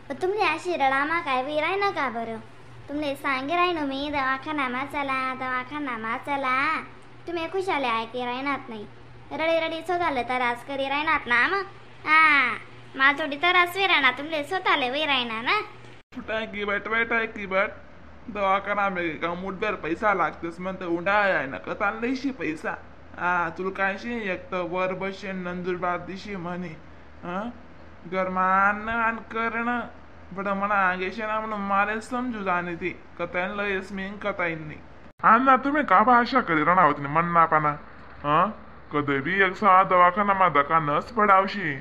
पण तुमले अशी रडामा काय विराय ना का बरं तुमले सांगे राय ना मी दवाखानामा चला तुम्ही खुशाले ऐके राहणार नाही रडी रडी स्वतःले त्रास करी राहणार ना मग माझोडी त्रास विराना तुमले स्वतःले विरायना ना बेटा की बट दवाखाना में का मुठभर पैसा लागतेस म्हणते उंडाळ आहे ना का ताणलेशी पैसा तुला काय शे एक तर वर बसे नंदुरबार दिशी म्हणे गरमान आणि करणं बट म्हणा आगेशे ना म्हणून मारे समजू जाणे ती कथायला यस्मीन कथाईन ना तुम्ही का भाषा करी राहणार होती म्हणना पाना कधी बी एक सा दवाखाना मा दका नस पडावशी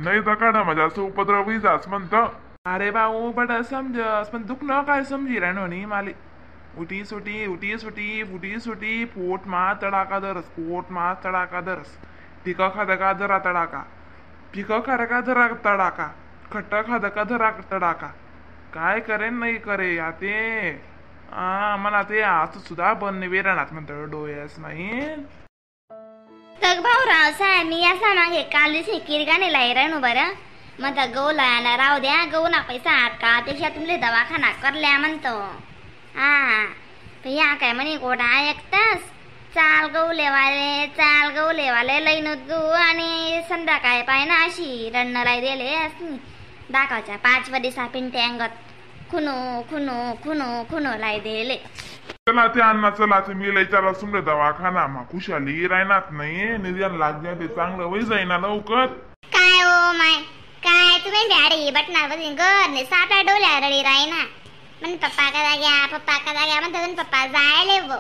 नाही दकाडा माझ्या असं उपद्रव जाच म्हणतं अरे भाऊ बट समजस पण दुखणं काय समजी राहणं नी माले उठी सुटी पोट मा तडाका दरस पिकं खादा का धरा तडाका पिकं खादा का धरा तडाका खट्टा खादा का धरा तडाका काय करेन नाही करे आते मला ते असं सुद्धा बनणे वेराणात म्हणतो डोळ्यास नाही तग भाऊराव साहेब मी असा मागे काल दिवशी किरगाने लाई राहणू बरं मग गहू लायना राहू द्या गहू ना पैसा का त्याच्या तुमले दवाखाना करल्या म्हणतो या काय म्हणे गोडा एकतास चाल गहू लेवाले लईन दू आणि संध्याकाळी पाय ना अशी रन्न लाई दिले असनी दाखवच्या 5 वडिसा पिंटे अंगत खुनो लाई दिले चला ते अण्णा चला ते मी लयच्याला सुमले दवाखाना मा खुशाली राहणार नाही निदान लाग जाय ते चांगलं वय जाईना लवकर काय ओ माय काय तुम्ही डॅडी बटणार बसून घर ने सापडा डोल्या रडी राहीना म्हणे पप्पा का जाग्या म्हणतो पप्पा जायले वो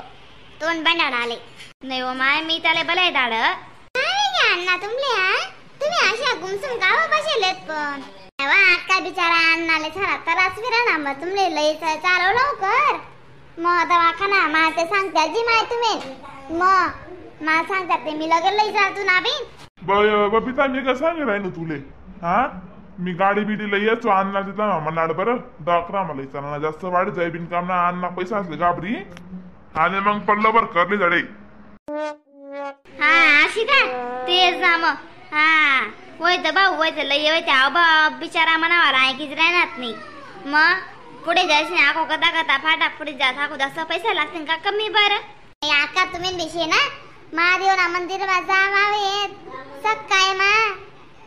तोंड बंडाड आले नाही ओ माय मी त्याला बलाय दाड काय अण्णा तुम्ही अशा गुमसुम गाव बसेलेत पण का बिचारा अण्णाले सारा त्रास विराना मग तुमले लय चालव लवकर मग दवाखाना मा ते सांगतात जी माय तुम्ही मा सांगतात ते मी लगेच लई जातो ना बबिता मी कसं सांगे राहिनो तुले मी गाडी बिडी लई यायचो अण्णा तिथला म्हणाड बरं डॉक्टर मला विचारणार जास्त वाढ जाय बिनकाम ना अण्णा पैसा असले गाबरी आणि मग पडलं बर करले जडे अशी का तेच ना मग होय तर भाऊ होय तर लई होय त्या बिचारा मनावर ऐकीच राहणार नाही मग पुढे जायचं आखो कदा फाटा पुढे जात आखो जास्त पैसा लागतील का कमी बरं आका तुम्ही दिशे ना महादेव ना मंदिर मा जावावे सकाय मा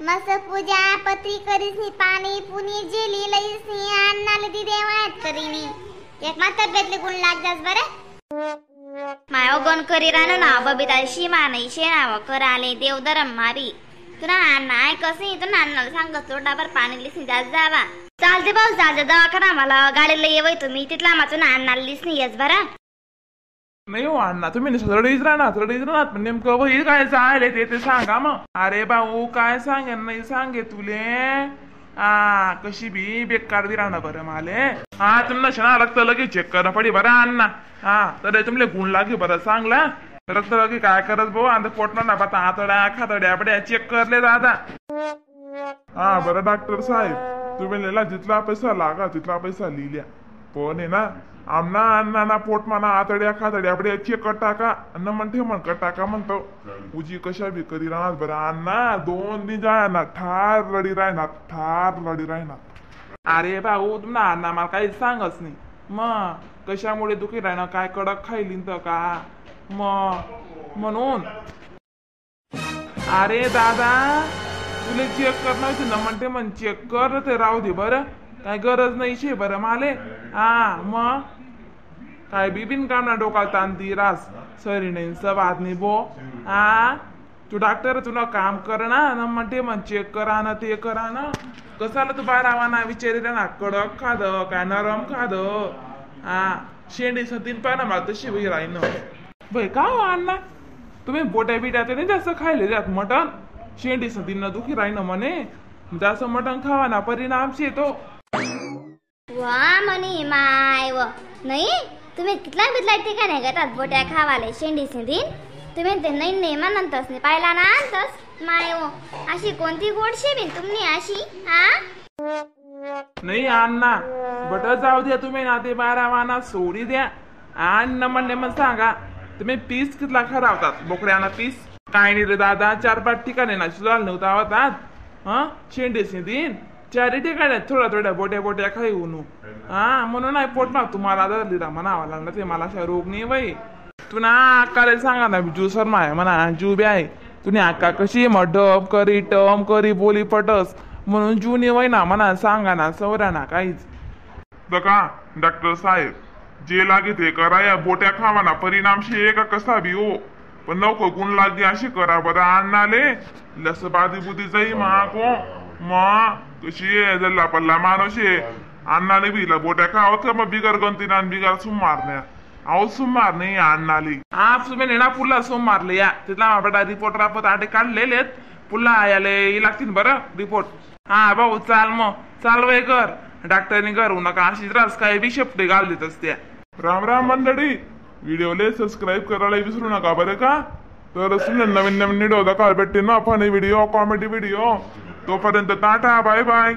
मस्त पूजा पत्री करीसनी पाणी पुनी जेली लईसनी अन्नाले दी देवात करीनी एक मात्र तब्येतले गुण लाग जास बरं मायो गण करी रानो ना बबिता सीमा नाही शेणाव कराले देव धरम मारी तुला अण्णा कसे तुला अण्णाला सांगत लोटाभर पाणी लिसनी जात जावा चालते भाऊ चालते दवाखाना मला गाडीला येवय तुम्ही तिथला माचून अण्णाला लिसनी येस बरं नाही हो अण्णा तुम्ही रडीच राहणार पण नेमकं वही काय जायले ते सांगा मग अरे भाऊ काय सांगे नाही सांगे तुले कशी बी बेकार बी राहणं बरं माले तुम्हाला शना रक्त लगे चेक करणं पडी बरं अण्णा तर तुमले गुण लागे बरं सांगला रक्त लगे काय करत भाऊ आता पोटणार ना पाता आतड्या खातड्या बड्या चेक करले दादा बरं डॉक्टर साहेब तुम्ही लिहिला जिथला पैसा लागा तिथला पैसा लिहिल्या पण आहे ना आमना अण्णा पोट माना आतड्या खातड्या बड्या चेक टाका अन्न म्हणते म्हण टाका म्हणतो उजी कशा बी करी राहणार बरं अण्णा 2 दिन जाणार ठार रडी राहणार अरे भाऊ तुम्हाला अण्णा मला काही सांगच नाही मग कशामुळे दुखी राहणं काय कडक खायली तर का मग म्हणून अरे दादा तुला चेक करणार ना म्हणते म्हण चेक कर ते राहू दे बरं काय गरज नाही शे बरं माले मग काय बिबिन काम ना डोका तांती रास सरी नाही सब आदमी बो तू डॉक्टर तुला काम करना ना म्हणते मग चेक करा ना ते करा ना कसाला तू बाहेर आवा ना विचारी ना कडक खाद काय नरम खाद शेंडी सतीन पाय ना मला तशी वही राहीन भाई का हो अण्णा तुम्ही बोट्या बिट्या ते नाही जास्त खायले जात मटन शेंडी सतीन न दुखी राहीन म्हणे जास्त मटन खावा ना परिणाम येतो वा म्हणे माय व नाही तुम्ही कितला बितला ठिकाणी घेतात बोट्या खावाले शेंडी सिंधीन तुम्ही ते नाही म्हणतस नाही पाहिला ना आणतस माय व अशी कोणती गोडशी बिन तुम्ही अशी नाही अण्णा बट जाऊ द्या तुम्ही ना ते 12 वाना सोडी द्या अण्णा म्हणले मग सांगा तुम्ही पीस कितला खरावतात बोकड्याना पीस काय नाही रे दादा 4-5 ठिकाणी ना सुधार नव्हता होतात शेंडी सिंधीन चॅरिटी काय थोड्या बोट्या बोट्या खाई उनू हा म्हणून नाही पोटणार तुम्हाला धरलीला म्हणावं लागलं ते मला अशा रोग नाही बाई तू ना अक्काला सांगा ना जू शर्मा आहे म्हणा जू बी आहे तुम्ही अक्का कशी मग डब करी टम करी बोली पटस म्हणून जू नाही वय ना म्हणा सांगा ना सवरा ना काहीच का डॉक्टर साहेब जे लागे ते करा या बोट्या खावा ना परिणाम शे का कसा बी हो पण नको गुण लागे अशी करा बरं आणणाले लस बादी बुदी जाई को कशी आहे जल्ला पल्ला माणूस आहे अन्नाले बिला बोट्या खावत का मग बिगर गंतीना बिगर सुम मारण्या अहो सुम मारणे अन्नाली हा तुम्ही नेणा पुल्ला सोम मारले या तिथला आपला रिपोर्ट रापत आटे काढलेले पुल्ला याले लागतील बरं रिपोर्ट हा भाऊ चाल मग चाल वय कर डॉक्टरनी करू नका अशीच रास काय बी शेपटे घाल देत असत्या राम राम मंडळी व्हिडिओला सबस्क्राईब करायला विसरू नका बरं का तर नवीन नवीन व्हिडिओ दाखवायला भेटते ना फनी व्हिडिओ कॉमेडी व्हिडिओ तोपर्यंत टाटा बाय बाय